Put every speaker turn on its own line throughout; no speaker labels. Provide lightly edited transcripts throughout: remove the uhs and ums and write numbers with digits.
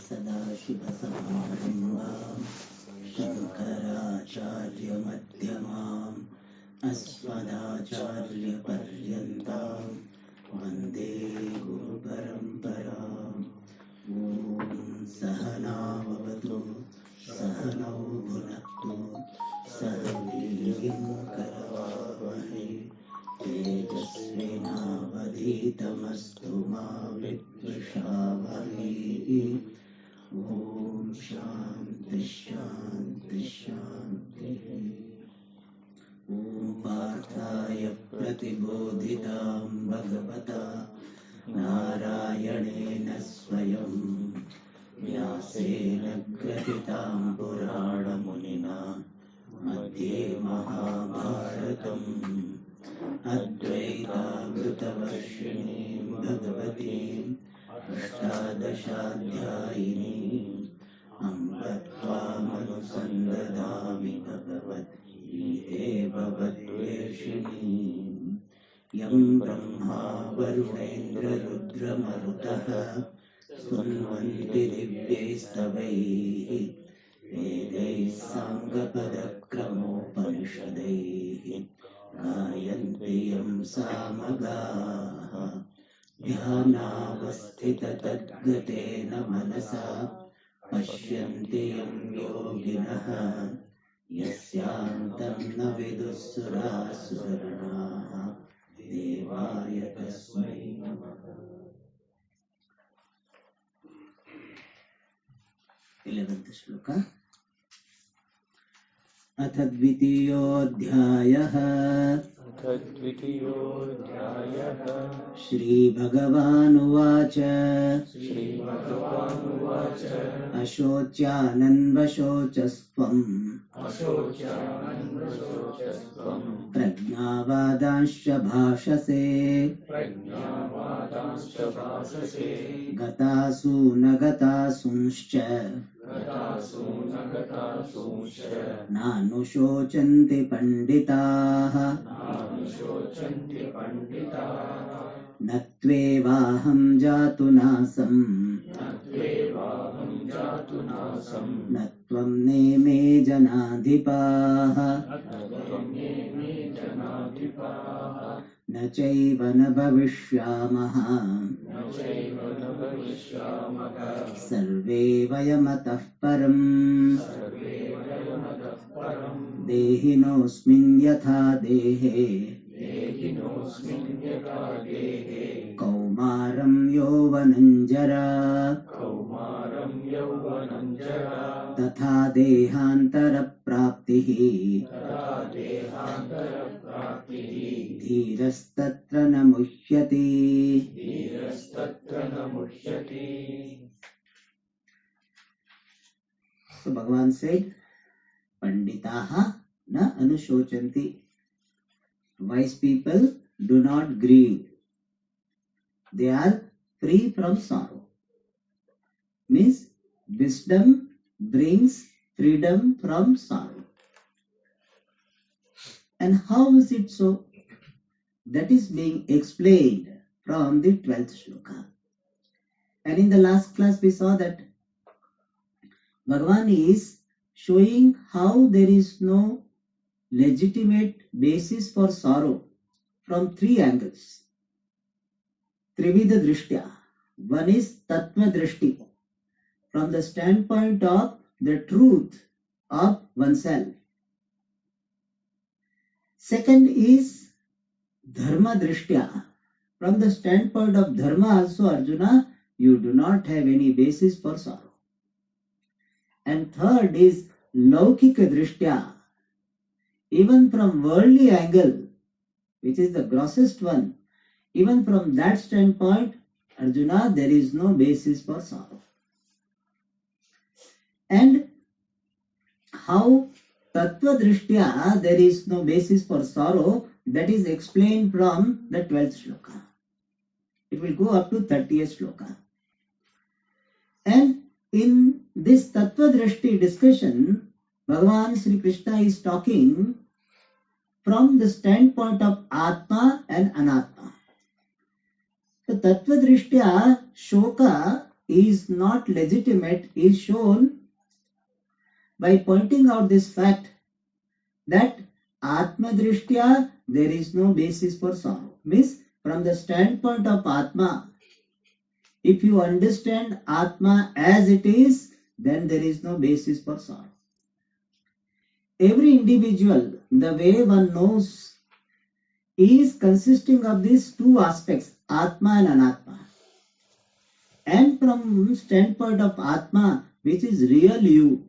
सदाशिवसमारम्भां शङ्कराचार्यमध्यमाम् अस्मदाचार्यपर्यन्तां वन्दे गुरुपरम्पराम्। ॐ सहनावतु सहनौ भुनक्तु सह वीर्यं करवावहै तेजस्विनावधीतमस्तु मा विद्विषावहै। ॐ शान्ति शान्ति शान्तिः। ॐ पार्थाय प्रतिबोधितां भगवता नारायणेन स्वयं व्यासेन ग्रथितां पुराणमुनिना मध्ये महाभारतम् अद्वैतामृतवर्षिणीं भगवतीम् अष्टादशाध्यायिनीम् अम्ब त्वामनुसन्दधामि भगवद्गीते भवद्वेषिणीम्। यं ब्रह्मा वरुणेन्द्ररुद्रमरुतः स्तुन्वन्ति दिव्यैस्तवैः वेदैः साङ्गपदक्रमोपनिषदैः गायन्ति यं सामगाः। ध्यानावस्थिततद्गतेन मनसा पश्यन्ति यं योगिनः यस्यान्तं न विदुःसुरासुरगणाः देवाय तस्मै नमः। 11th श्लोक। अथ द्वितीयोऽध्यायः। श्रीभगवानुवाच अशोच्यानन्वशोचस्त्वम् प्रज्ञावादांश्च भाषसे गतासु न गतासूंश्च नानुशोचन्ति पण्डिताः न त्वेवाहं जातु नासम् न त्वं नेमे जनाधिपाः न चैव न भविष्यामः सर्वे वयमतः परम् देहिनोऽस्मिन् यथा देहे कौमारं यौवनं जरा तथा देहान्तरप्राप्तिः धीरस्तत्र न मुह्यति। So Bhagavan said, Panditaha na anushocanti. Wise people do not grieve. They are free from sorrow. Means wisdom brings freedom from sorrow. And how is it so? That is being explained from the 12th shloka. And in the last class we saw that Bhagavan is showing how there is no legitimate basis for sorrow from three angles. Trivida Drishtya. One is Tattva Drishti, from the standpoint of the truth of oneself. Second is Dharma Drishtya. From the standpoint of Dharma also, Arjuna, you do not have any basis for sorrow. And third is Laukika Drishtya. Even from worldly angle, which is the grossest one, even from that standpoint, Arjuna, there is no basis for sorrow. And how Tattva Drishtya there is no basis for sorrow, that is explained from the 12th shloka. It will go up to 30th shloka. And in this Tattva Drishti discussion, Bhagavan Sri Krishna is talking from the standpoint of Atma and Anatma. So Tattva Drishtya, Shoka is not legitimate is shown by pointing out this fact that Atma Drishtya there is no basis for sorrow. Means from the standpoint of Atma, if you understand Atma as it is, then there is no basis for sorrow. Every individual, the way one knows, is consisting of these two aspects, Atma and Anatma. And from standpoint of Atma, which is real you,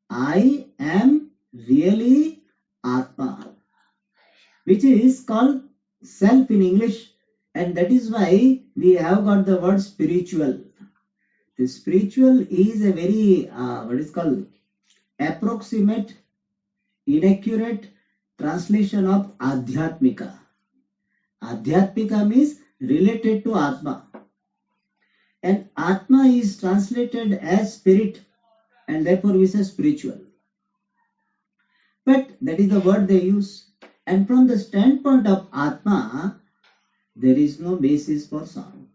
I am really Atma, which is called self in English, and that is why we have got the word spiritual. The spiritual is a very what is called approximate, inaccurate translation of Adhyatmika. Adhyatmika means related to Atma, and Atma is translated as spirit, and therefore we say spiritual. But that is the word they use. And from the standpoint of Atma, there is no basis for sorrow.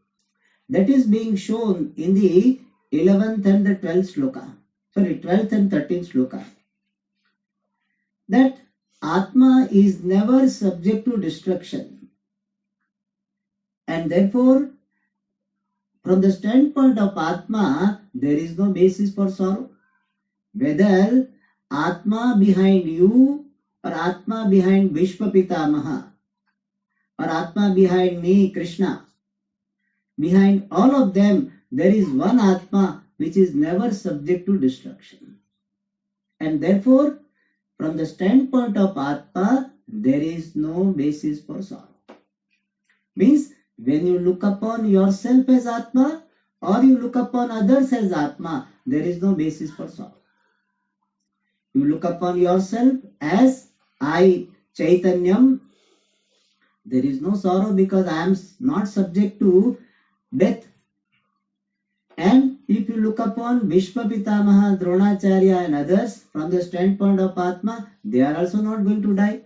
That is being shown in the 11th and the 12th sloka. 12th and 13th sloka. That Atma is never subject to destruction. And therefore, from the standpoint of Atma, there is no basis for sorrow. Whether Atma behind you or Atma behind Vishwa Pitamaha or Atma behind me, Krishna, behind all of them, there is one Atma which is never subject to destruction. And therefore, from the standpoint of Atma, there is no basis for sorrow. Means, when you look upon yourself as Atma or you look upon others as Atma, there is no basis for sorrow. You look upon yourself as I, Chaitanyam, there is no sorrow because I am not subject to death. And if you look upon Bhishma Pitamaha, Dronacharya and others from the standpoint of Atma, they are also not going to die.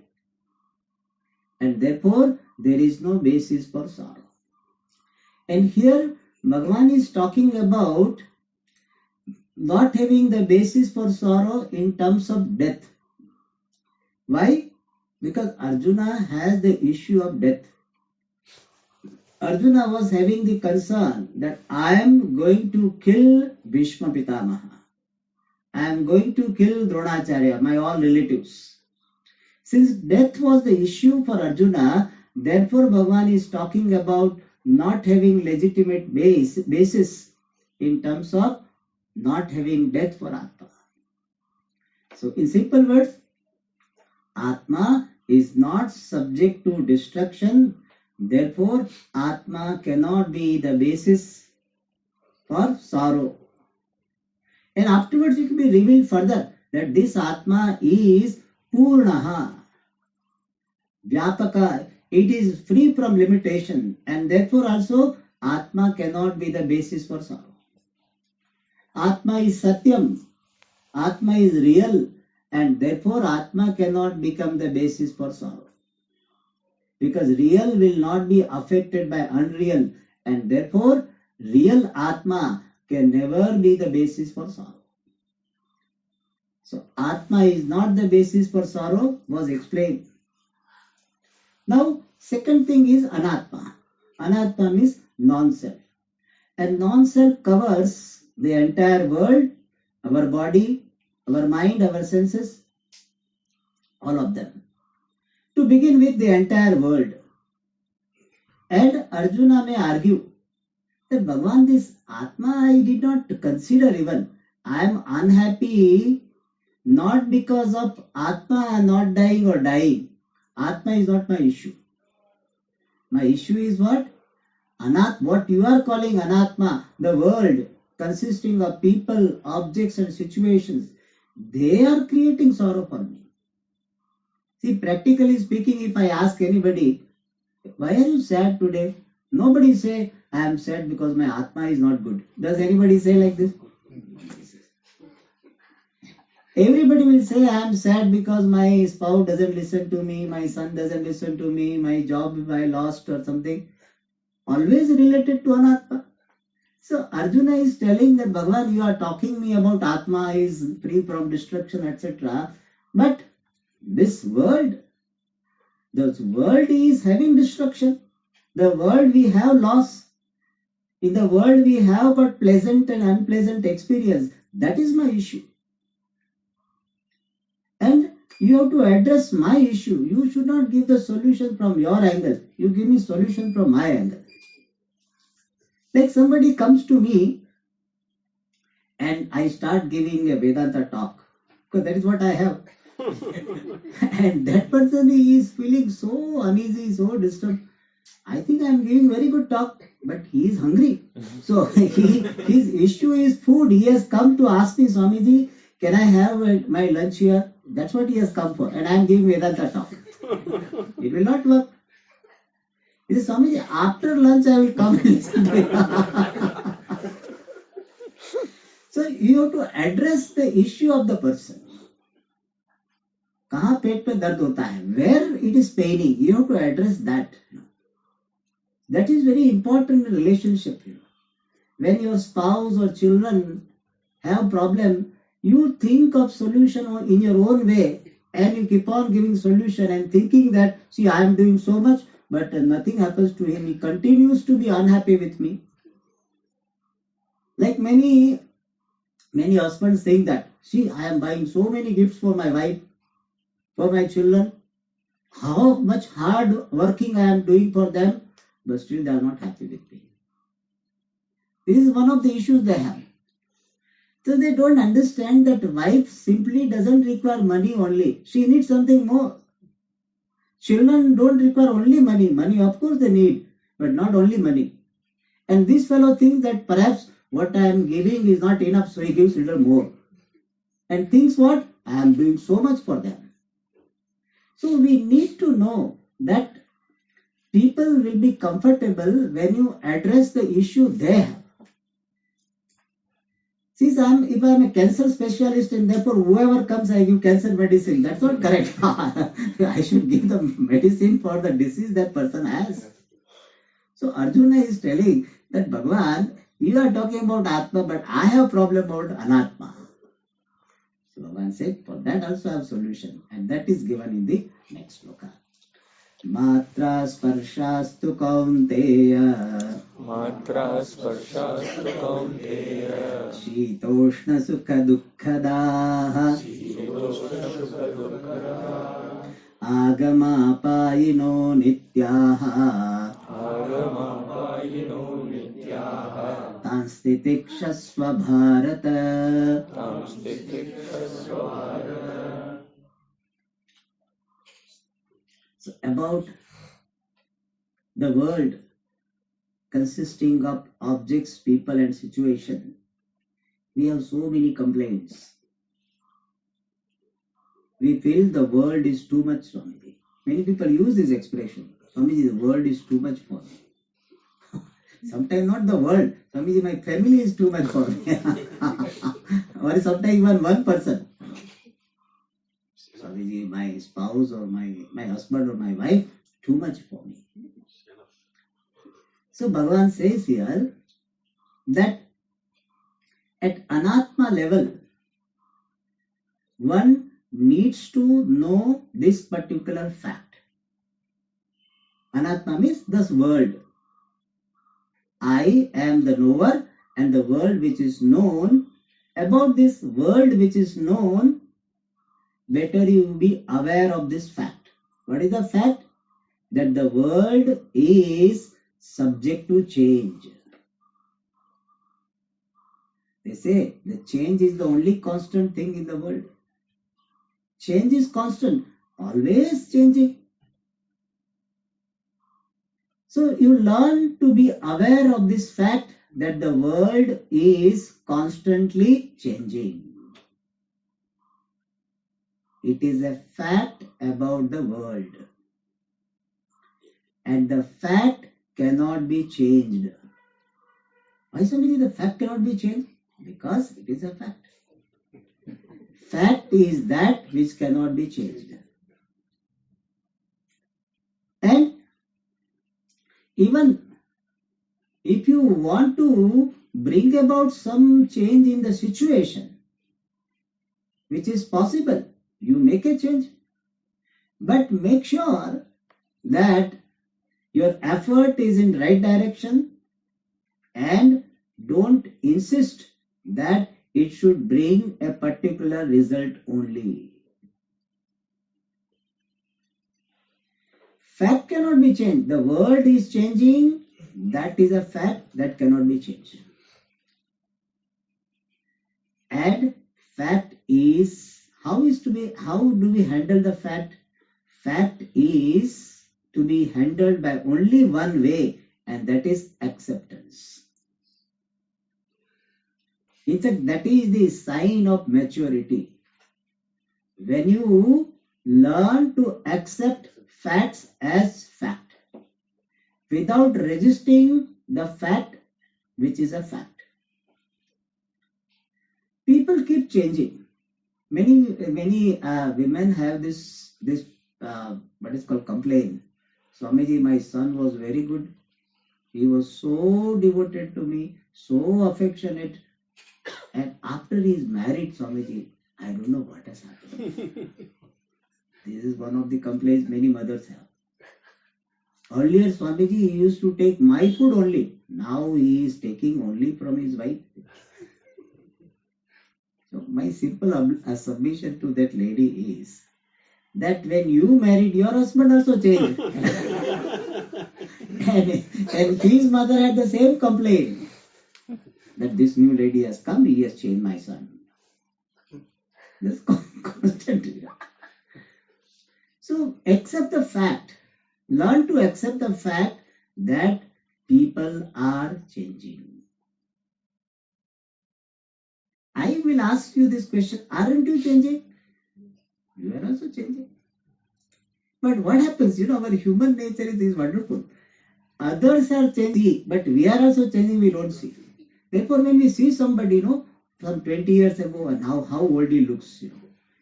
And therefore, there is no basis for sorrow. And here, Bhagavan is talking about not having the basis for sorrow in terms of death. Why? Because Arjuna has the issue of death. Arjuna was having the concern that I am going to kill Bhishma Pitamaha. I am going to kill Dronacharya, my all relatives. Since death was the issue for Arjuna, therefore Bhagavan is talking about not having legitimate basis in terms of not having death for Atma. So in simple words, Atma is not subject to destruction. Therefore, Atma cannot be the basis for sorrow. And afterwards it will be revealed further that this Atma is Purnaha, Vyapaka. It is free from limitation, and therefore also Atma cannot be the basis for sorrow. Atma is Satyam, Atma is real, and therefore Atma cannot become the basis for sorrow. Because real will not be affected by unreal, and therefore real Atma can never be the basis for sorrow. So Atma is not the basis for sorrow was explained. Now second thing is Anatma. Anatma means non-self. And non-self covers the entire world, our body, our mind, our senses, all of them. To begin with, the entire world. And Arjuna may argue that Bhagavan, this Atma I did not consider even. I am unhappy not because of Atma not dying or dying. Atma is not my issue. My issue is what? What you are calling Anatma, the world consisting of people, objects and situations, they are creating sorrow for me. See, practically speaking, if I ask anybody, why are you sad today? Nobody say, I am sad because my Atma is not good. Does anybody say like this? Everybody will say, I am sad because my spouse doesn't listen to me, my son doesn't listen to me, my job I lost or something. Always related to Anatma. So Arjuna is telling that Bhagavan, you are talking me about Atma is free from destruction, etc. But this world is having destruction. The world we have loss. In the world we have but pleasant and unpleasant experience. That is my issue. And you have to address my issue. You should not give the solution from your angle. You give me solution from my angle. Like somebody comes to me and I start giving a Vedanta talk. Because that is what I have. And that person is feeling so uneasy, so disturbed. I think I am giving very good talk, but he is hungry. So his issue is food. He has come to ask me, Swamiji, can I have my lunch here? That's what he has come for. And I am giving Vedanta talk. It will not work. He says, Swamiji, after lunch I will come and listen to you. So you have to address the issue of the person. कहाँ पेट पे दर्द होता है? Where it is paining, you have to address that. That is very important in relationship. When your spouse or children have problem, you think of solution in your own way and you keep on giving solution and thinking that, see, I am doing so much, but nothing happens to him. He continues to be unhappy with me. Like many husbands think that, see, I am buying so many gifts for my wife, for my children. How much hard working I am doing for them, but still they are not happy with me. This is one of the issues they have. So they don't understand that wife simply doesn't require money only. She needs something more. Children don't require only money. Money, of course, they need, but not only money. And this fellow thinks that perhaps what I am giving is not enough, so he gives a little more. And thinks what? I am doing so much for them. So we need to know that people will be comfortable when you address the issue they have. See, if I am a cancer specialist and therefore whoever comes I give cancer medicine, that's not correct. I should give the medicine for the disease that person has. So Arjuna is telling that Bhagavan, you are talking about Atma, but I have problem about Anatma. So Bhagavan said, for that also I have solution. And that is given in the next sloka. Matra sparshastu kaunteya.
Matra sparshastu kaunteya.
Shitoshna sukha dukkadaha.
Shitoshna sukha dukkadaha.
Agamapayino nityaha.
Agamapayino nityaha.
Tanstitikshasva bharata.
Tanstitikshasva bharata.
So about the world consisting of objects, people and situation, we have so many complaints. We feel the world is too much, Swamiji. Many people use this expression, Swamiji, the world is too much for me. Sometimes not the world, Swamiji, my family is too much for me. Or sometimes even one person. Swamiji, my spouse or my husband or my wife, too much for me. So Bhagavan says here that at Anatma level, one needs to know this particular fact. Anatma means this world. I am the knower and the world which is known. About this world which is known, better you be aware of this fact. What is the fact? That the world is subject to change. They say the change is the only constant thing in the world. Change is constant, always changing. So you learn to be aware of this fact that the world is constantly changing. It is a fact about the world. And the fact cannot be changed. Why Swamiji the fact cannot be changed? Because it is a fact. Fact is that which cannot be changed. And even if you want to bring about some change in the situation, which is possible. You make a change, but make sure that your effort is in right direction and don't insist that it should bring a particular result only. Fact cannot be changed. The world is changing. That is a fact that cannot be changed. And fact is, how do we handle the fact? Fact is to be handled by only one way, and that is acceptance. In fact, that is the sign of maturity. When you learn to accept facts as fact without resisting the fact which is a fact. People keep changing. Many women have this what is called complaint. Swamiji, my son was very good. He was so devoted to me, so affectionate. And after he is married, Swamiji, I don't know what has happened. This is one of the complaints many mothers have. Earlier, Swamiji, he used to take my food only. Now he is taking only from his wife. So my simple submission to that lady is that when you married, your husband also changed. and his mother had the same complaint that this new lady has come, he has changed my son. This constant. So accept the fact. Learn to accept the fact that people are changing. I will ask you this question, aren't you changing? You are also changing. But what happens, our human nature is wonderful. Others are changing, but we are also changing, we don't see. Therefore, when we see somebody, from 20 years ago and how old he looks,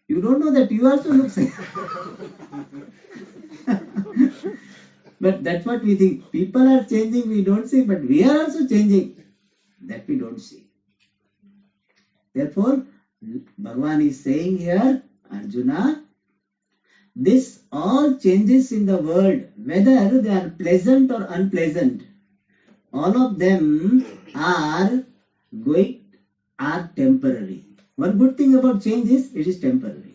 you don't know that you also look like. But that's what we think. People are changing, we don't see, but we are also changing. That we don't see. Therefore, Bhagavan is saying here, Arjuna, this all changes in the world, whether they are pleasant or unpleasant, all of them are temporary. One good thing about change is it is temporary.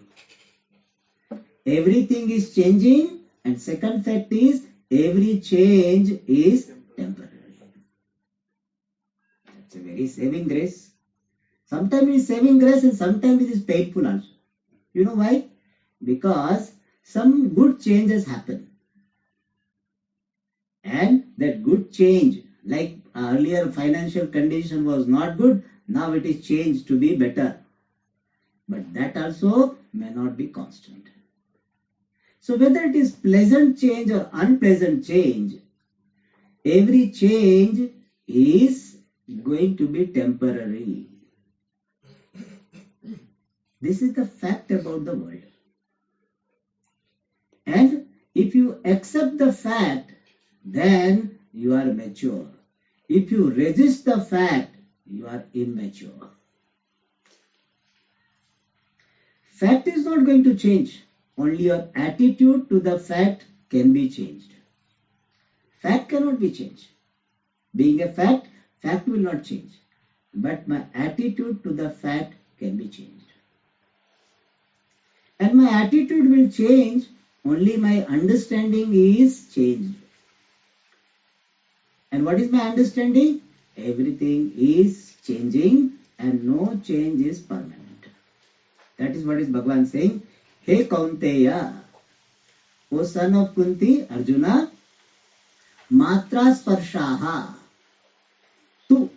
Everything is changing, and second fact is every change is temporary. That's a very saving grace. Sometimes it is saving grace and sometimes it is painful also. You know why? Because some good changes happen. And that good change, like earlier financial condition was not good, now it is changed to be better. But that also may not be constant. So whether it is pleasant change or unpleasant change, every change is going to be temporary. This is the fact about the world. And if you accept the fact, then you are mature. If you resist the fact, you are immature. Fact is not going to change. Only your attitude to the fact can be changed. Fact cannot be changed. Being a fact, fact will not change. But my attitude to the fact can be changed. And my attitude will change, only my understanding is changed. And what is my understanding? Everything is changing and no change is permanent. That is what is Bhagavan saying. Hey Kaunteya, O son of Kunti, Arjuna, Matra Sparshaha. Tu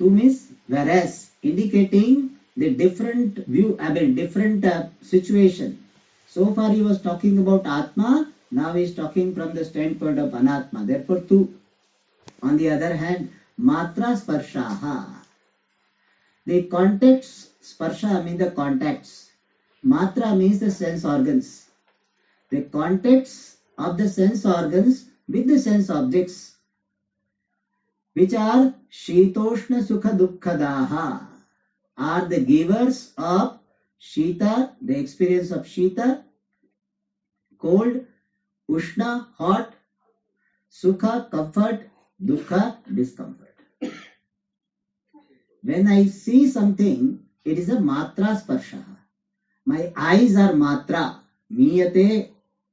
means whereas, indicating the different view, different situation. So far he was talking about Atma, now he is talking from the standpoint of Anatma. Therefore, tu. On the other hand, Matra Sparshaha. The contacts, Sparsha means the contacts. Matra means the sense organs. The contacts of the sense organs with the sense objects which are Shitoshna Sukha Dukkhadaha, are the givers of Shita, the experience of Shita, cold, Ushna, hot, Sukha, comfort, Dukkha, discomfort. When I see something, it is a matra sparsha. My eyes are matra. Miyate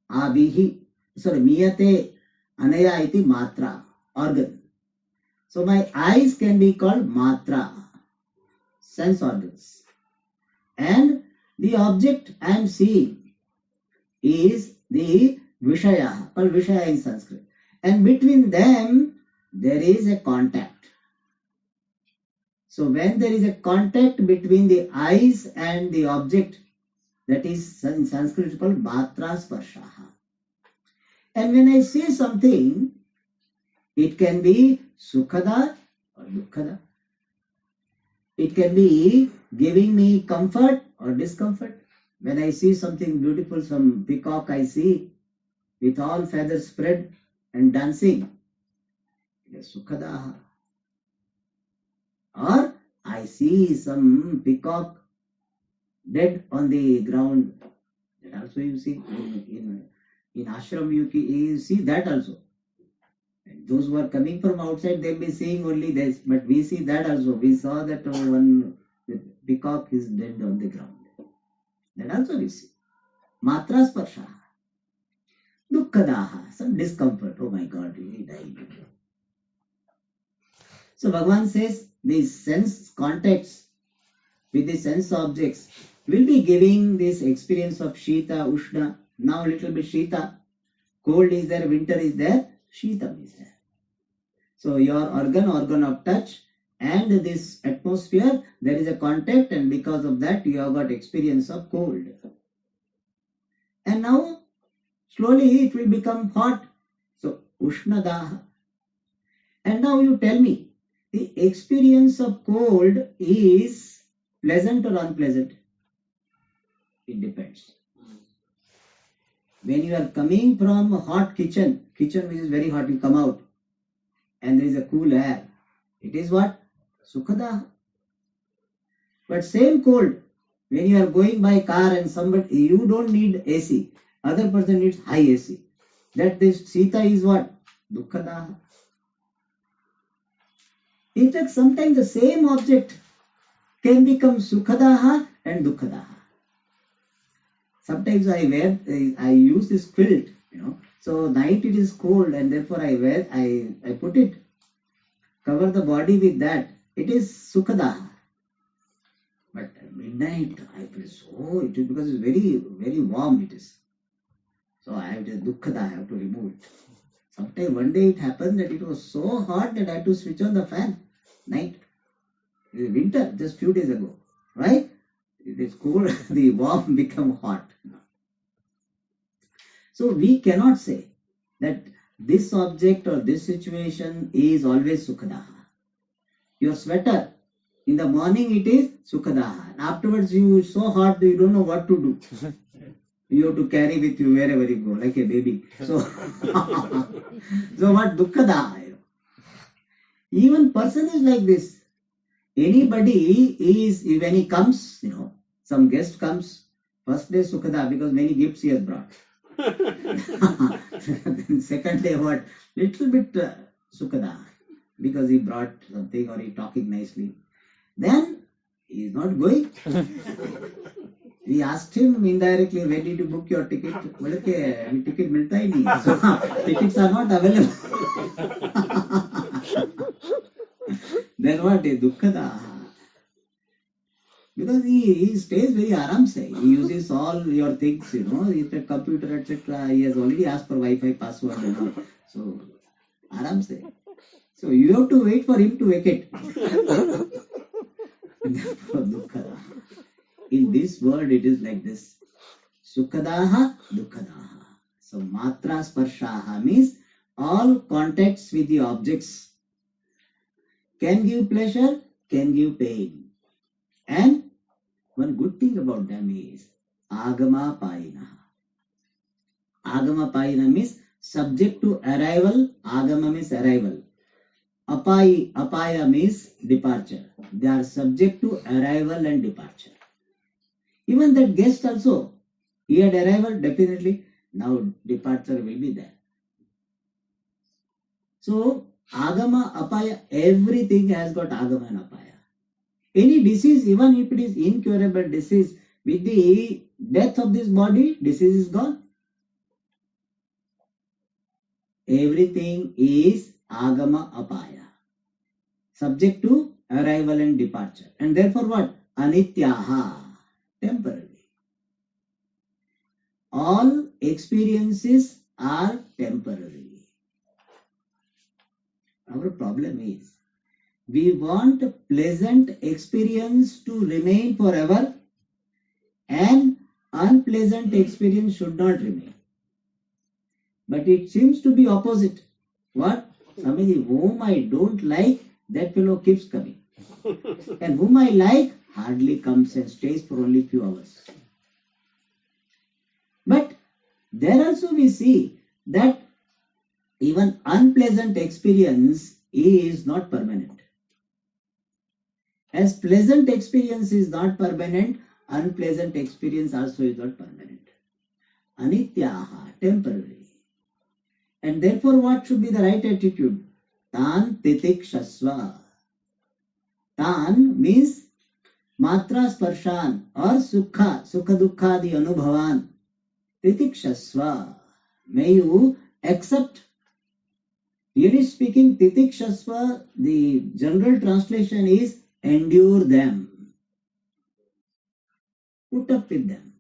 abihi. Miyate anaya iti matra, organ. So my eyes can be called matra, sense organs. And the object I am seeing is the Vishaya, called Vishaya in Sanskrit. And between them, there is a contact. So when there is a contact between the eyes and the object, that is in Sanskrit called matra sparshaha. And when I see something, it can be sukhada or dukkhada. It can be giving me comfort or discomfort. When I see something beautiful, some peacock I see with all feathers spread and dancing, it is sukhada. Or I see some peacock dead on the ground. That also you see in ashram, you see that also. And those who are coming from outside, they'll be seeing only this, but we see that also. We saw that one peacock is dead on the ground. That also we see. Matra sparsha. Dukkhadaha, some discomfort. Oh my God, he died. So Bhagavan says these sense contacts with the sense objects will be giving this experience of Shita, Ushna. Now a little bit Shita. Cold is there, winter is there, Shita is there. So your organ of touch and this atmosphere, there is a contact, and because of that you have got experience of cold. And now slowly it will become hot. So Ushna Daha. And now you tell me, the experience of cold is pleasant or unpleasant? It depends. When you are coming from a hot kitchen which is very hot, you come out and there is a cool air. It is what? Sukhada. But same cold, when you are going by car and somebody, you don't need AC. Other person needs high AC. That this Sita is what? Dukkada. In fact, sometimes the same object can become Sukhadaha and Dukkadaha. Sometimes I use this quilt, So night it is cold and therefore I put it, cover the body with that. It is Sukhadaha. But at midnight I feel so, it is because it's very, very warm it is. So I have to Dukkada, I have to remove it. Sometimes one day it happened that it was so hot that I had to switch on the fan. Night. It is winter, just few days ago. Right? It is cool, the warm become hot. So we cannot say that this object or this situation is always Sukhadaha. Your sweater, in the morning it is Sukhadaha. Afterwards you so hot you don't know what to do. You have to carry with you wherever you go, like a baby. So, so what Dukkadaha? Even person is like this. Anybody is, when he comes, some guest comes, first day Sukhada because many gifts he has brought. Then second day what? Little bit Sukhada because he brought something or he talking nicely. Then he is not going. We asked him indirectly, when did you book your ticket? Well, ticket milta hi nahi. So, tickets are not available. Then what is Dukkada? Because he stays very aram se. He uses all your things, the computer, etc. He has already asked for Wi-Fi password and all. So, aram se. So, you have to wait for him to vacate. Dukkada. In this world, it is like this. Sukhadaha, Dukkadaha. So, matra sparshaha means all contacts with the objects can give pleasure, can give pain. And one good thing about them is agama payina. Agama payina means subject to arrival. Agama means arrival. Apaya means departure. They are subject to arrival and departure. Even that guest also, he had arrival, definitely. Now departure will be there. So, Agama, Apaya, everything has got Agama and Apaya. Any disease, even if it is incurable disease, with the death of this body, disease is gone. Everything is Agama, Apaya, subject to arrival and departure. And therefore what? Anityaha, temporary. All experiences are temporary. Our problem is, we want pleasant experience to remain forever and unpleasant experience should not remain. But it seems to be opposite. What? Somebody whom I don't like, that fellow keeps coming. And whom I like, hardly comes and stays for only few hours. But there also we see that even unpleasant experience is not permanent. As pleasant experience is not permanent, unpleasant experience also is not permanent. Anityaha, temporary. And therefore what should be the right attitude? Tan titikshasva. Tan means matra sparshan or sukha dukkhadi anubhavan. Titikshasva. May you accept. Really speaking, titikshasva, the general translation is endure them. Put up with them.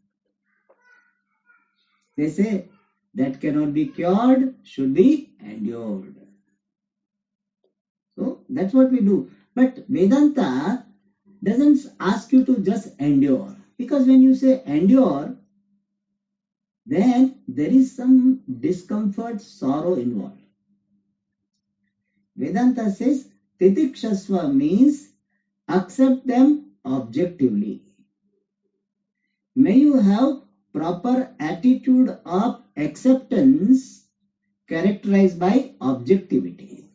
They say that cannot be cured, should be endured. So that's what we do. But Vedanta doesn't ask you to just endure. Because when you say endure, then there is some discomfort, sorrow involved. Vedanta says titikshasva means accept them objectively. May you have proper attitude of acceptance characterized by objectivity.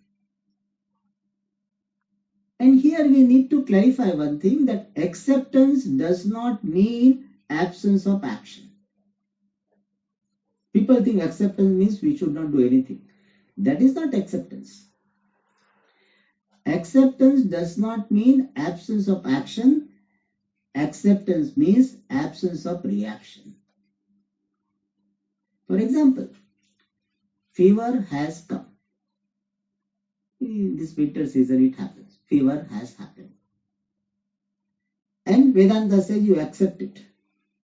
And here we need to clarify one thing, that acceptance does not mean absence of action. People think acceptance means we should not do anything. That is not acceptance. Acceptance does not mean absence of action. Acceptance means absence of reaction. For example, fever has come. In this winter season it happens. Fever has happened. And Vedanta says you accept it.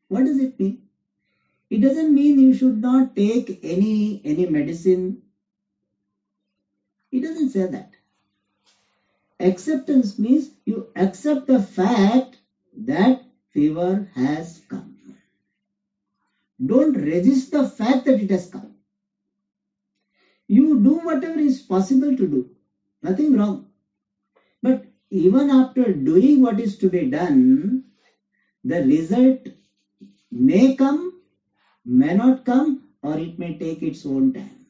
What does it mean? It doesn't mean you should not take any medicine. It doesn't say that. Acceptance means you accept the fact that fever has come. Don't resist the fact that it has come. You do whatever is possible to do. Nothing wrong. But even after doing what is to be done, the result may come, may not come, or it may take its own time.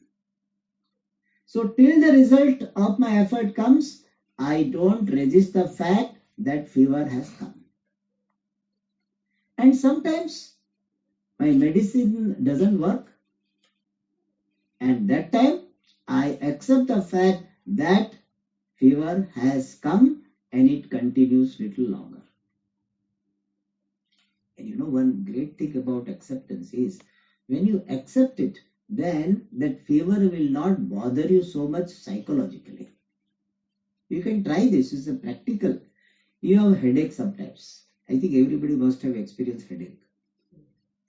So till the result of my effort comes, I don't resist the fact that fever has come. And sometimes my medicine doesn't work. And that time I accept the fact that fever has come and it continues little longer. And you know, one great thing about acceptance is when you accept it, then that fever will not bother you so much psychologically. You can try this. It's a practical. You have headache sometimes. I think everybody must have experienced headache.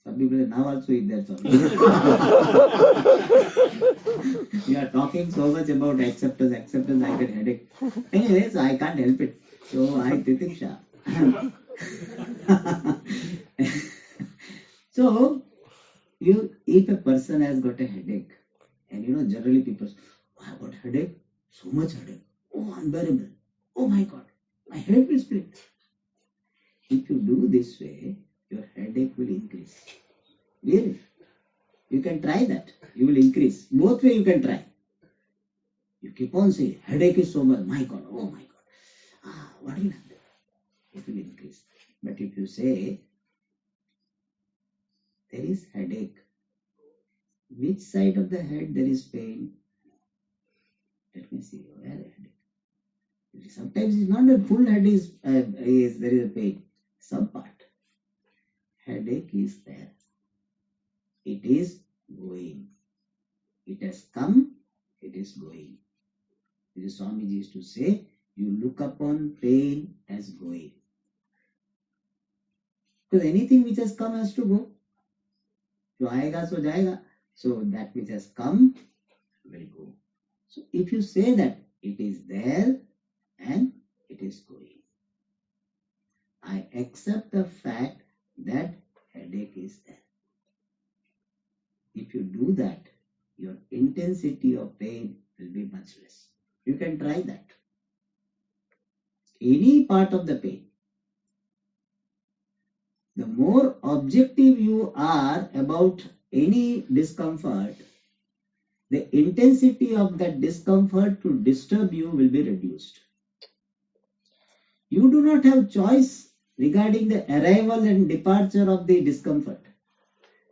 Some people are now also in that sort. You are talking so much about acceptance, I get headache. Anyway, so I can't help it. So I titiksha. So, if a person has got a headache, and you know, generally people say, oh, I got headache, so much headache. Oh, unbearable. Oh my God, my head will split. If you do this way, your headache will increase. Really. You can try that. You will increase. Both way you can try. You keep on saying, headache is so much. My God, oh my God. What will happen? It will increase. But if you say, there is headache, which side of the head there is pain? Let me see. Where headache? Sometimes it's not a full head is there is a pain. Some part. Headache is there. It is going. It has come. It is going. The Swamiji used to say, you look upon pain as going. Because anything which has come has to go. Jo aayega so jayega. So that which has come will go. So if you say that it is there and it is going, I accept the fact that headache is there. If you do that, your intensity of pain will be much less. You can try that. Any part of the pain. The more objective you are about any discomfort, the intensity of that discomfort to disturb you will be reduced. You do not have choice regarding the arrival and departure of the discomfort,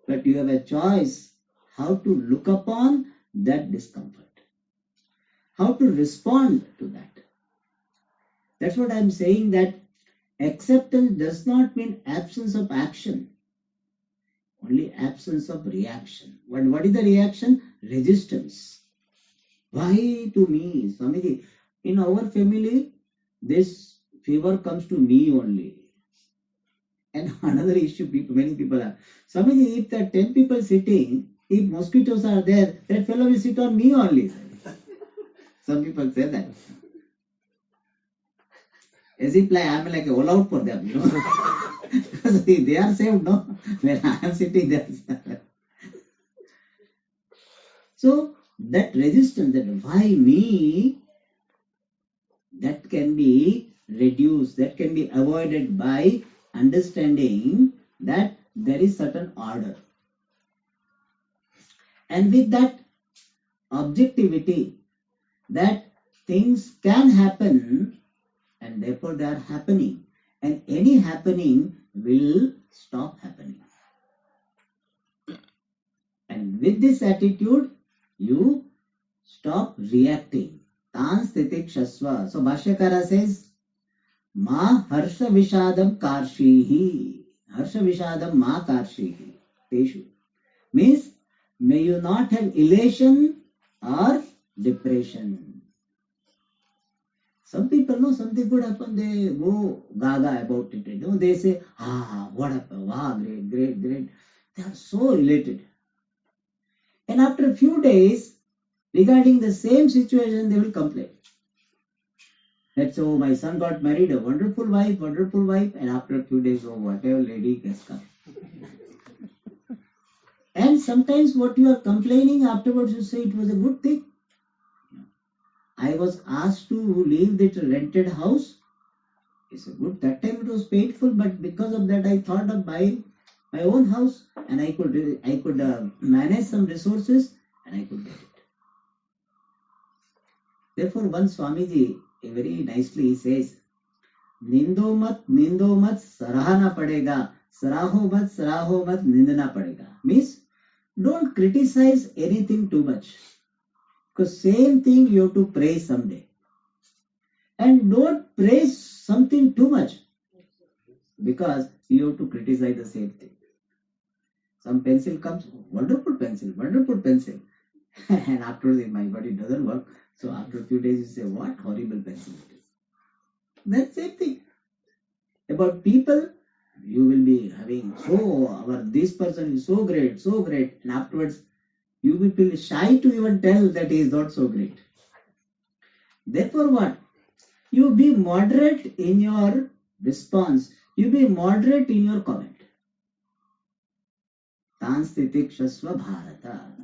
but you have a choice how to look upon that discomfort, how to respond to that. That's what I'm saying, that acceptance does not mean absence of action, only absence of reaction. What is the reaction? Resistance. Why to me? Swamiji, in our family, this fever comes to me only. And another issue, many people are, Swamiji, if there are 10 people sitting, if mosquitoes are there, that fellow will sit on me only. Some people say that. As if like I am like all out for them, you know. Because they are saved, no? When I am sitting there. So that resistance, that why me, that can be reduced, that can be avoided by understanding that there is certain order. And with that objectivity, that things can happen and therefore they are happening, and any happening will stop happening. And with this attitude, you stop reacting. Tan sthiti kshasva. So Bhashyakara says, Ma harsha vishadam karshihi. Harsha vishadam ma karshihi. Teshu. Means, may you not have elation or depression. Some people know something could happen, they go gaga about it. You know, they say, what happened? Wow, great, great, great. They are so elated. And after a few days, regarding the same situation, they will complain. That so my son got married, a wonderful wife, and after a few days, oh, whatever lady has come. And sometimes what you are complaining, afterwards you say it was a good thing. I was asked to leave that rented house. It's a good, that time it was painful, but because of that I thought of buying my own house, and I could manage some resources and I could get it. Therefore, one Swamiji very nicely says, Nindo mat, sarahana padega, saraho mat, nindana padega. Means, don't criticize anything too much. Because same thing you have to praise someday. And don't praise something too much, because you have to criticize the same thing. Some pencil comes, wonderful pencil. And afterwards, my body doesn't work. So after a few days, you say, what horrible pencil it is. That's the same thing. About people, you will be having, this person is so great. And afterwards, you will feel shy to even tell that he is not so great. Therefore what? You be moderate in your response. You be moderate in your comment. Tan sthiti kshasva bharata.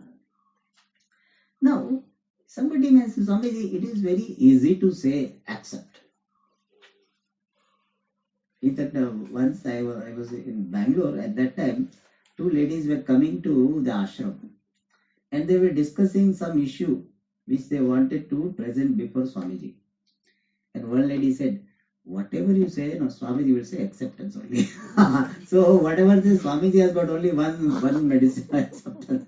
Now, somebody may say, Swamiji, it is very easy to say accept. In fact, once I was in Bangalore, at that time, two ladies were coming to the ashram and they were discussing some issue which they wanted to present before Swamiji. And one lady said, whatever you say, no, Swamiji will say acceptance only. So whatever this Swamiji has got only one medicine, acceptance.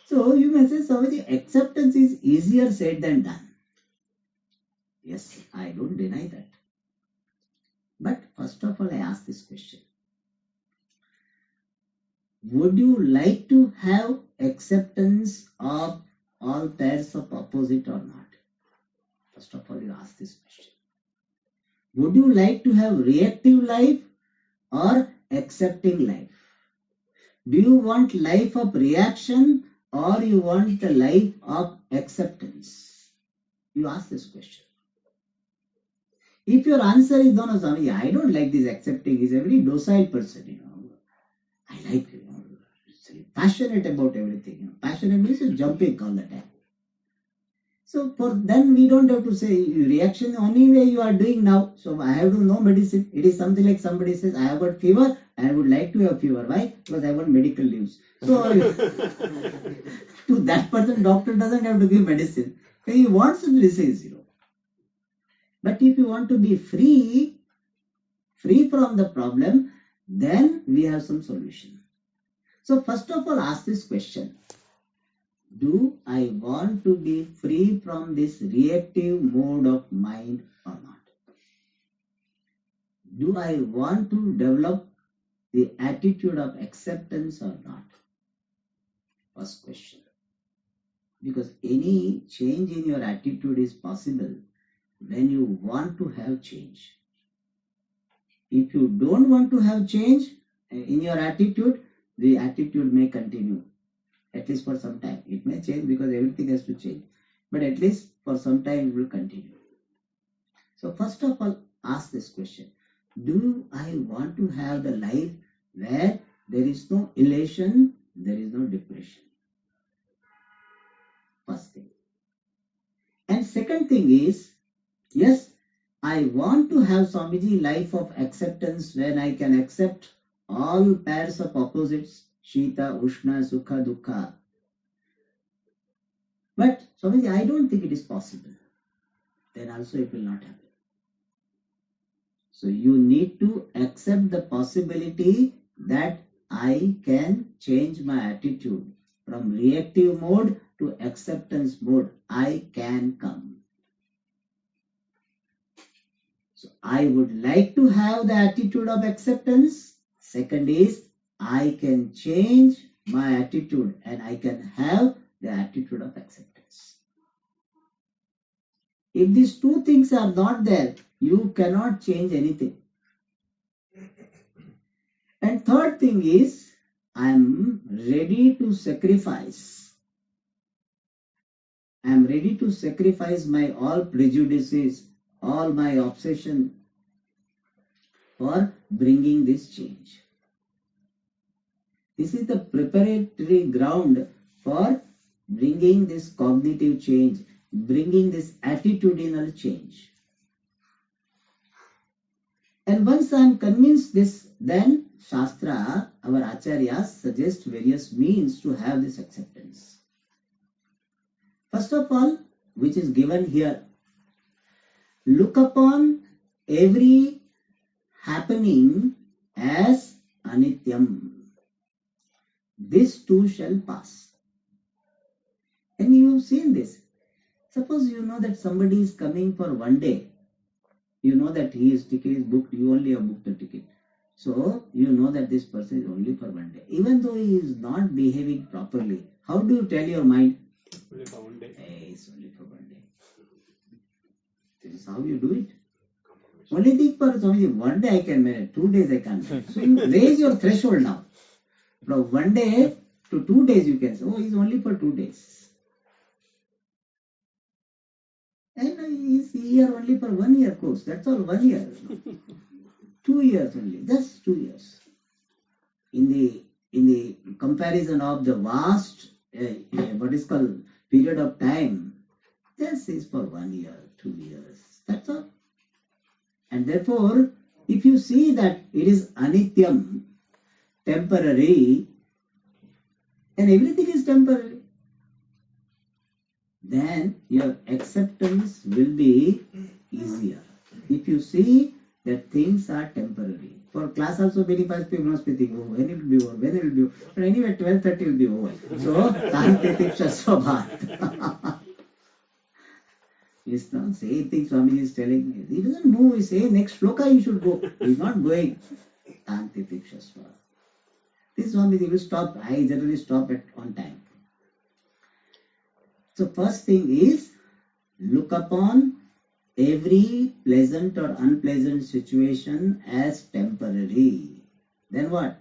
So you may say, Swamiji, acceptance is easier said than done. Yes, I don't deny that. But first of all, I ask this question. Would you like to have acceptance of all pairs of opposite or not? First of all, you ask this question. Would you like to have reactive life or accepting life? Do you want life of reaction or you want the life of acceptance? You ask this question. If your answer is no, Swami, I don't like this accepting. He's a very docile person, I like, passionate about everything. Passionate means you're jumping all the time. So for then we don't have to say reaction the only way you are doing now. So I have to know medicine. It is something like somebody says, I have got fever. I would like to have fever. Why? Because I want medical leaves. So to that person, doctor doesn't have to give medicine. He wants to receive. But if you want to be free from the problem, then we have some solution. So first of all, ask this question. Do I want to be free from this reactive mode of mind or not? Do I want to develop the attitude of acceptance or not? First question. Because any change in your attitude is possible when you want to have change. If you don't want to have change in your attitude, the attitude may continue. At least for some time. It may change because everything has to change. But at least for some time it will continue. So first of all, ask this question. Do I want to have the life where there is no elation, there is no depression? First thing. And second thing is, yes, I want to have Swamiji life of acceptance when I can accept all pairs of opposites, Shita, Ushna, Sukha, Dukkha. But Swamiji, I don't think it is possible. Then also it will not happen. So you need to accept the possibility that I can change my attitude from reactive mode to acceptance mode. I can come. So I would like to have the attitude of acceptance. Second is, I can change my attitude and I can have the attitude of acceptance. If these two things are not there, you cannot change anything. And third thing is, I am ready to sacrifice. I am ready to sacrifice my all prejudices, all my obsession for bringing this change. This is the preparatory ground for bringing this cognitive change, bringing this attitudinal change. And once I am convinced this, then Shastra, our Acharyas suggest various means to have this acceptance. First of all, which is given here, look upon every happening as anityam. This too shall pass. And you have seen this. Suppose you know that somebody is coming for one day. You know that his ticket is booked. You only have booked the ticket. So you know that this person is only for one day. Even though he is not behaving properly, how do you tell your mind?
Only for one day.
Hey, it's only for one day. This is how you do it. Only thing for Swamiji, one day I can manage, 2 days I can't manage. So you raise your threshold now. From 1 day to 2 days you can say, oh, he's only for 2 days. And he's here only for 1 year course. That's all, 1 year. 2 years only, just 2 years. In the comparison of the vast, what is called period of time, this is for 1 year, 2 years. That's all. And therefore, if you see that it is anityam, temporary, and everything is temporary. then your acceptance will be easier. If you see that things are temporary. For class also many people must be thinking, oh, when it will be over, when it will be over. But anyway, 12:30 will be over. So, Tantitiksha Swabhat. He's not saying things Swamiji is telling me. He doesn't move. He's saying next shloka you should go. He's not going. Tantitiksha Swabhat. This Swamiji will stop. I generally stop on time. So first thing is, look upon every pleasant or unpleasant situation as temporary. Then what?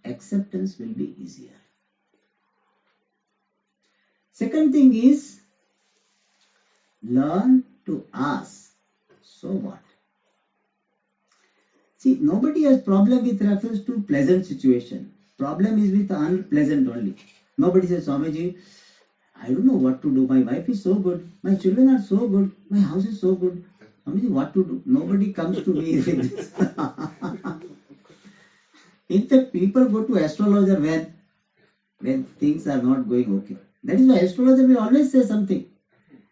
Acceptance will be easier. Second thing is, learn to ask, so what? See, nobody has problem with reference to pleasant situation. Problem is with unpleasant only. Nobody says, Swamiji, I don't know what to do. My wife is so good. My children are so good. My house is so good. Swamiji, what to do? Nobody comes to me with this. In fact, people go to astrologer when things are not going okay. That is why astrologer will always say something.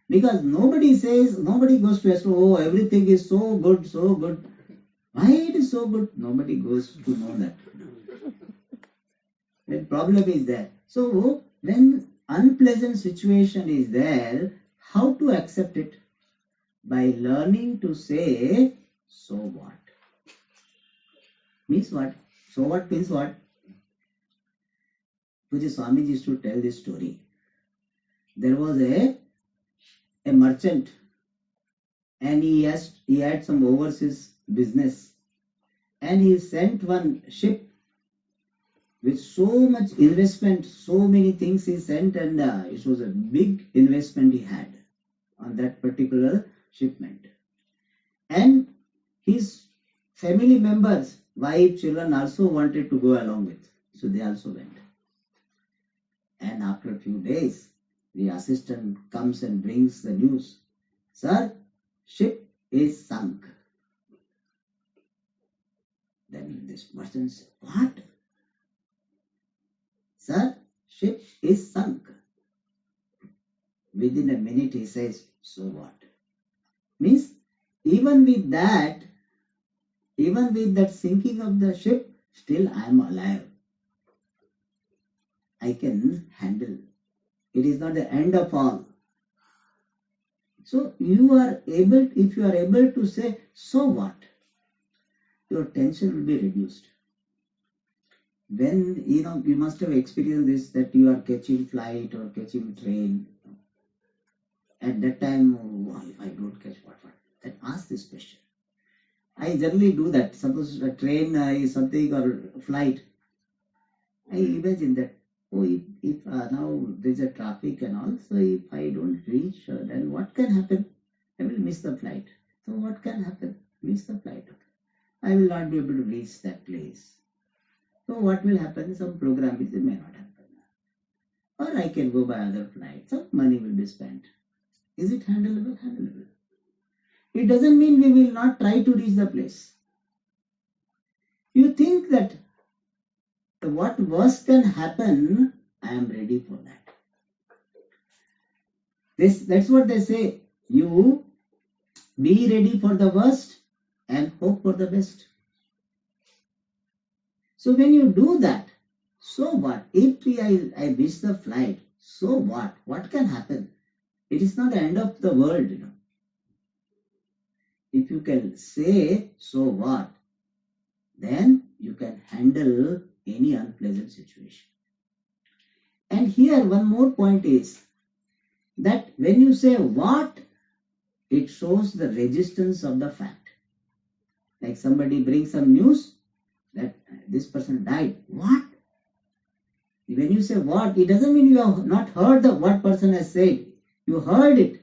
Because nobody goes to astrologer, oh, everything is so good, so good. Why it is so good? Nobody goes to know that. The problem is there. So, when unpleasant situation is there, how to accept it? By learning to say, so what? Means what? So what means what? Puja Swamiji used to tell this story. There was a merchant and he had some overseas business and he sent one ship with so much investment, so many things he sent, and it was a big investment he had on that particular shipment. And his family members, wife, children also wanted to go along with. So they also went. And after a few days, the assistant comes and brings the news. Sir, ship is sunk. Then this person said, what? Sir, ship is sunk. Within a minute he says, so what? Means even with that sinking of the ship, still I am alive. I can handle. It is not the end of all. So if you are able to say, so what? Your tension will be reduced. When, you must have experienced this, that you are catching flight or catching train. At that time, oh, if I don't catch what? Then ask this question. I generally do that. Suppose a train is something or flight. I imagine that, if now there's a traffic and all, so if I don't reach, then what can happen? I will miss the flight. So what can happen? Miss the flight. I will not be able to reach that place. So what will happen? Some program may not happen. Or I can go by other flight. Some money will be spent. Is it handleable? Handleable. It doesn't mean we will not try to reach the place. You think that what worst can happen, I am ready for that. That's what they say. You be ready for the worst and hope for the best. So when you do that, so what? If I miss the flight, so what? What can happen? It is not the end of the world, If you can say, so what? Then you can handle any unpleasant situation. And here one more point is that when you say what, it shows the resistance of the fact. Like somebody brings some news that this person died. What? When you say what, it doesn't mean you have not heard what person has said. You heard it.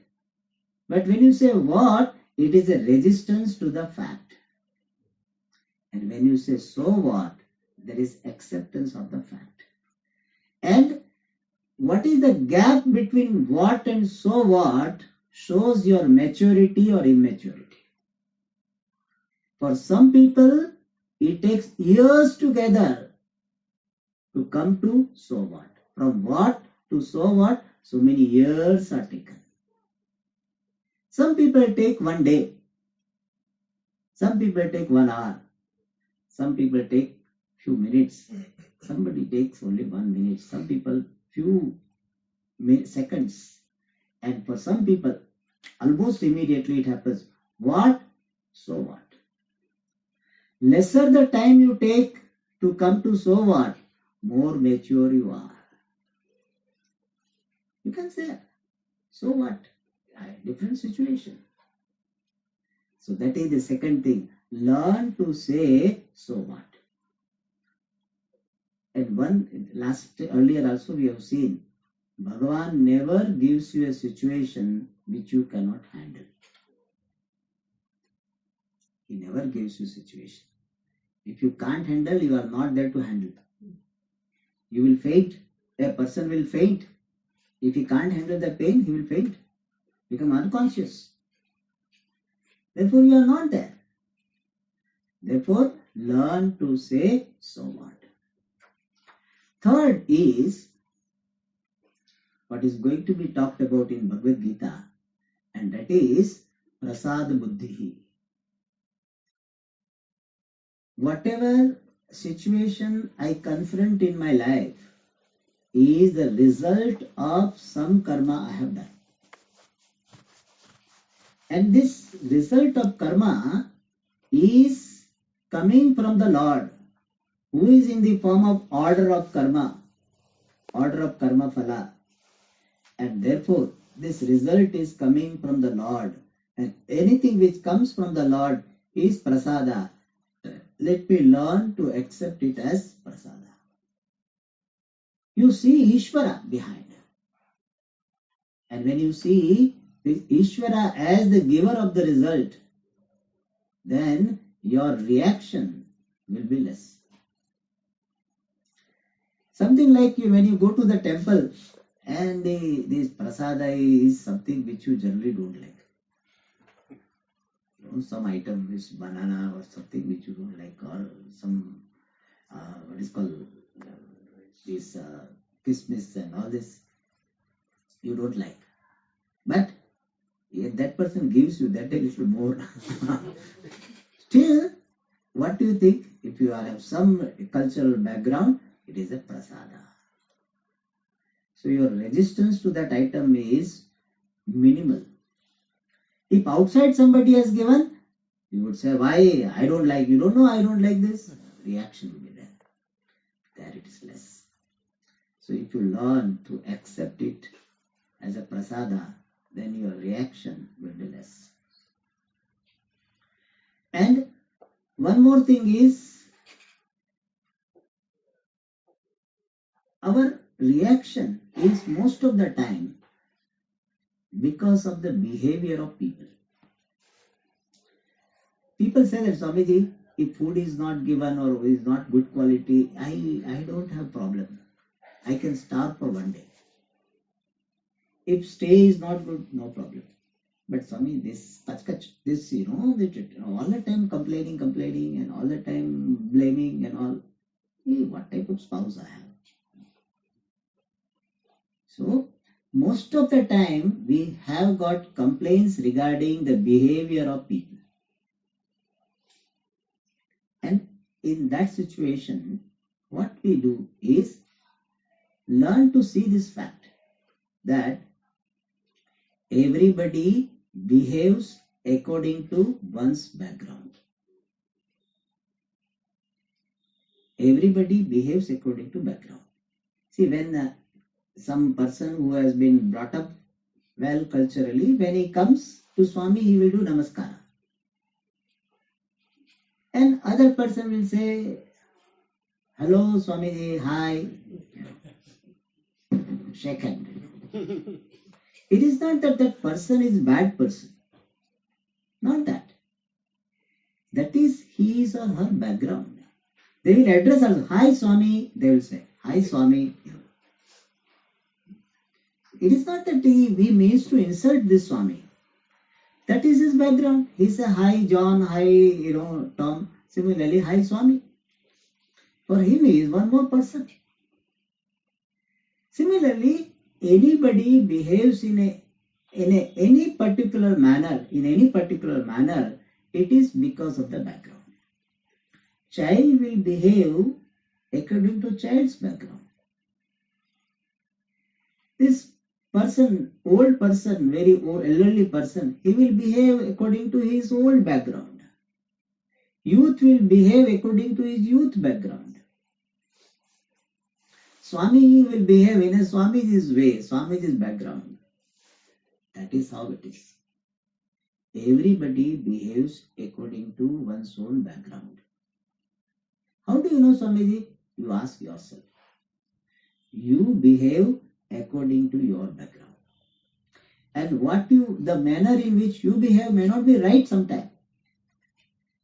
But when you say what, it is a resistance to the fact. And when you say so what, there is acceptance of the fact. And what is the gap between what and so what shows your maturity or immaturity. For some people, it takes years together to come to so what. From what to so what so many years are taken. Some people take 1 day, some people take 1 hour, some people take few minutes, somebody takes only 1 minute, some people few seconds, and for some people almost immediately it happens. What? So what? Lesser the time you take to come to so what, more mature you are. You can say, so what? Different situation. So that is the second thing. Learn to say, so what? And earlier also we have seen, Bhagavan never gives you a situation which you cannot handle. He never gives you a situation. If you can't handle, you are not there to handle. You will faint. A person will faint. If he can't handle the pain, he will faint, become unconscious. Therefore, you are not there. Therefore, learn to say, so what? Third is what is going to be talked about in Bhagavad Gita, and that is prasad buddhi. Whatever situation I confront in my life is the result of some karma I have done. And this result of karma is coming from the Lord, who is in the form of order of karma phala. And therefore, this result is coming from the Lord. And anything which comes from the Lord is prasada. Let me learn to accept it as prasada. You see Ishvara behind. And when you see this Ishvara as the giver of the result, then your reaction will be less. Something like when you go to the temple and this prasada is something which you generally don't like. Some item is banana or something which you don't like, or some what is called this kismis and all this you don't like. But if that person gives you that a little more, still, what do you think? If you have some cultural background, it is a prasada. So your resistance to that item is minimal. If outside somebody has given, you would say, why? I don't like, you don't know I don't like this. Reaction will be there. There it is less. So if you learn to accept it as a prasada, then your reaction will be less. And one more thing is, our reaction is most of the time because of the behavior of people. People say that, Swamiji, if food is not given or is not good quality, I don't have problem. I can starve for 1 day. If stay is not good, no problem. But Swami, this kach, this, all the time complaining and all the time blaming and all. What type of spouse I have? So, most of the time we have got complaints regarding the behavior of people. And in that situation, what we do is learn to see this fact that everybody behaves according to one's background. Everybody behaves according to background. See, when some person who has been brought up well culturally, when he comes to Swami, he will do namaskara. And other person will say, hello Swamiji, hi, shake hand. It is not that that person is bad person. Not that. That is his or her background. They will address us, hi Swami, they will say, hi Swami. It is not that we means to insult this Swami. That is his background. He says, hi John, hi, Tom. Similarly, hi Swami. For him, he is one more person. Similarly, anybody behaves in any particular manner, it is because of the background. Child will behave according to child's background. This person, old person, very old, elderly person, he will behave according to his old background. Youth will behave according to his youth background. Swami will behave in a Swamiji's way, Swamiji's background. That is how it is. Everybody behaves according to one's own background. How do you know, Swamiji? You ask yourself. You behave according to your background. And the manner in which you behave may not be right sometimes.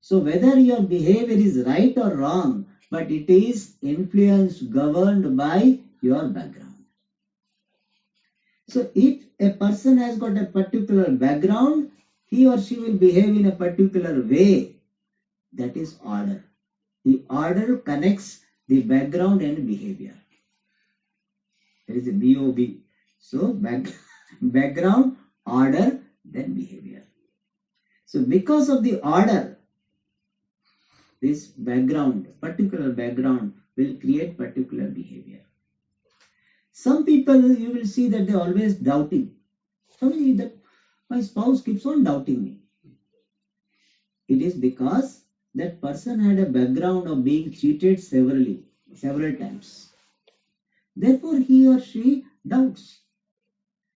So whether your behavior is right or wrong, but it is influenced, governed by your background. So if a person has got a particular background, he or she will behave in a particular way. That is order. The order connects the background and behavior. There is a BOB. So background, order, then behavior. So because of the order, this background, particular background, will create particular behavior. Some people, you will see that they are always doubting. Somebody, that my spouse keeps on doubting me. It is because that person had a background of being cheated several times. Therefore, he or she doubts.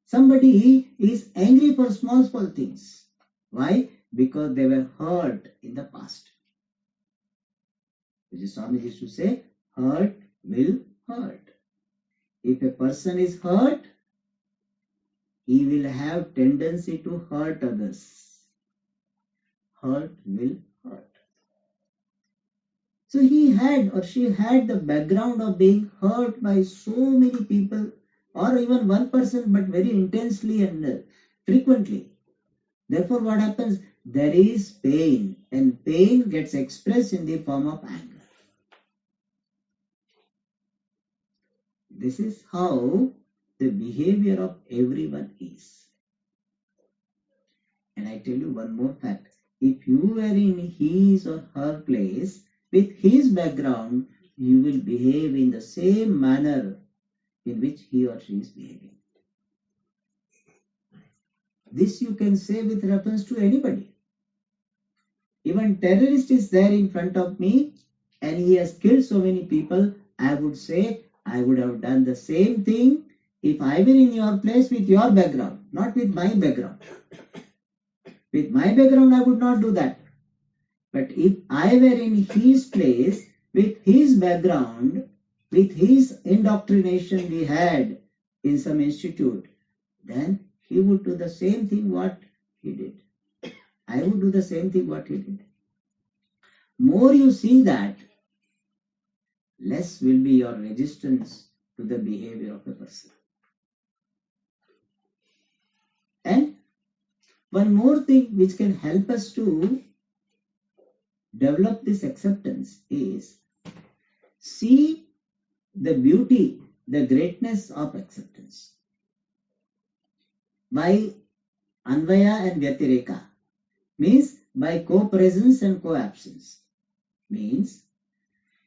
Somebody is angry for small things. Why? Because they were hurt in the past. Which is Swami used to say, hurt will hurt. If a person is hurt, he will have tendency to hurt others. Hurt will hurt. So he had or she had the background of being hurt by so many people, or even one person, but very intensely and frequently. Therefore, what happens? There is pain, and pain gets expressed in the form of anger. This is how the behavior of everyone is. And I tell you one more fact. If you were in his or her place, with his background, you will behave in the same manner in which he or she is behaving. This you can say with reference to anybody. Even terrorist is there in front of me and he has killed so many people, I would say I would have done the same thing if I were in your place with your background, not with my background. With my background, I would not do that. But if I were in his place, with his background, with his indoctrination we had in some institute, then he would do the same thing what he did. I would do the same thing what he did. More you see that, less will be your resistance to the behavior of a person. And one more thing which can help us to develop this acceptance is see the beauty, the greatness of acceptance. By Anvaya and Vyatireka, means by co-presence and co-absence. Means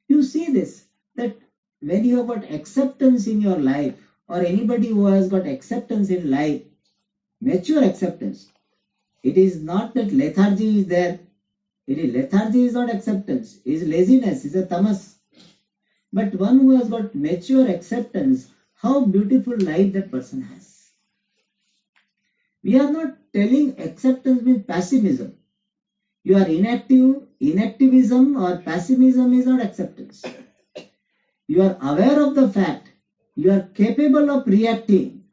you see this, that when you have got acceptance in your life, or anybody who has got acceptance in life, mature acceptance, it is not that lethargy is there. Lethargy is not acceptance, it is laziness, it is a tamas. But one who has got mature acceptance, how beautiful life that person has. We are not telling acceptance means pessimism. You are inactive, inactivism or pessimism is not acceptance. You are aware of the fact, you are capable of reacting,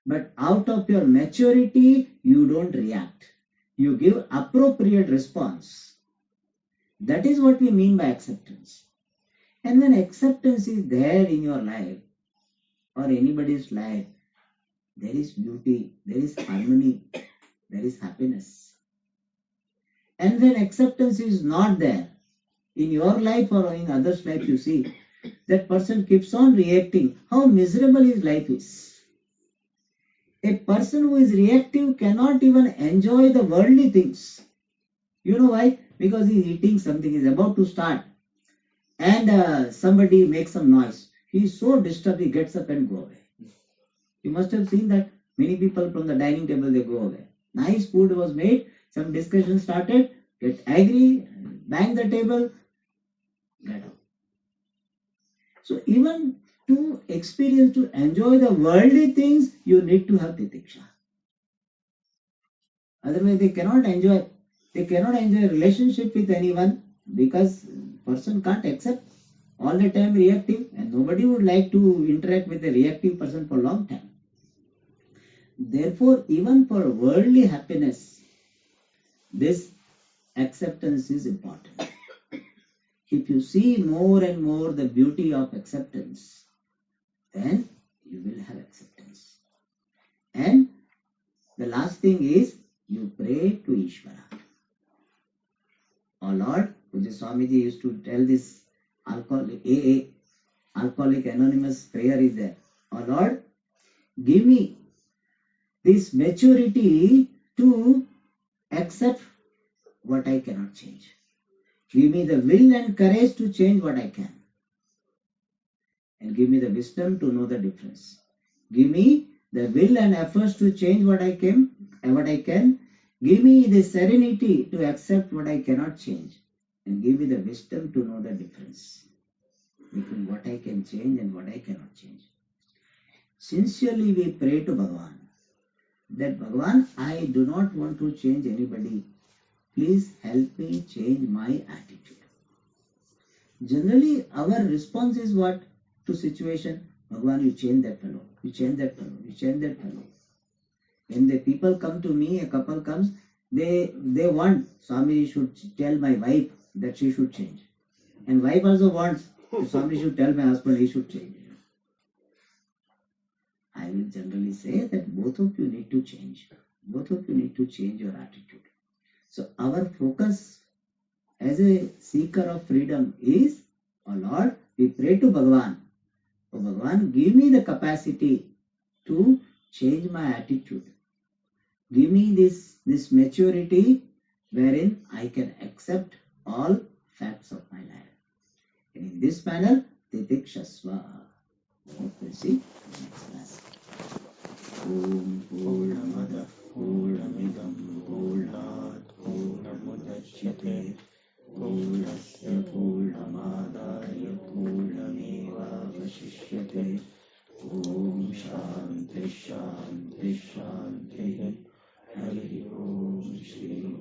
but out of your maturity, you don't react. You give appropriate response. That is what we mean by acceptance. And when acceptance is there in your life or anybody's life, there is beauty, there is harmony, there is happiness. And when acceptance is not there in your life or in others' life, you see that person keeps on reacting, how miserable his life is. A person who is reactive cannot even enjoy the worldly things. You know why? Because he is eating something, he is about to start, and somebody makes some noise. He is so disturbed, he gets up and go away. You must have seen that many people from the dining table, they go away. Nice food was made, some discussion started, get angry, bang the table, get out. So even to experience, to enjoy the worldly things, you need to have titiksha. Otherwise, they cannot enjoy. They cannot enjoy a relationship with anyone because person can't accept all the time reactive, and nobody would like to interact with a reactive person for a long time. Therefore, even for worldly happiness, this acceptance is important. If you see more and more the beauty of acceptance, then you will have acceptance. And the last thing is you pray to Ishvara. Oh Lord, Pujya Swamiji used to tell this AA, Alcoholic Anonymous prayer is there. Oh Lord, give me this maturity to accept what I cannot change. Give me the will and courage to change what I can. And give me the wisdom to know the difference. Give me the will and efforts to change what I can. Give me the serenity to accept what I cannot change. And give me the wisdom to know the difference between what I can change and what I cannot change. Sincerely we pray to Bhagavan that Bhagavan, I do not want to change anybody. Please help me change my attitude. Generally, our response is what to situation? Bhagavan, you change that fellow. You change that fellow. You change that fellow. When the people come to me, a couple comes, they want Swami should tell my wife that she should change. And wife also wants Swami should tell my husband he should change. I will generally say that both of you need to change. Both of you need to change your attitude. So our focus as a seeker of freedom is, oh Lord, we pray to Bhagavan. Oh Bhagavan, give me the capacity to change my attitude. Give me this maturity wherein I can accept all facts of my life. And in this manner, titikshasva. We'll see next class. Om Purnamada Purnamidam Purnat Purnamudachyate Purnasya Purnamadaya Purnameva Vashishyate. Om Shanti Shanti Shanti. Hari Om Shri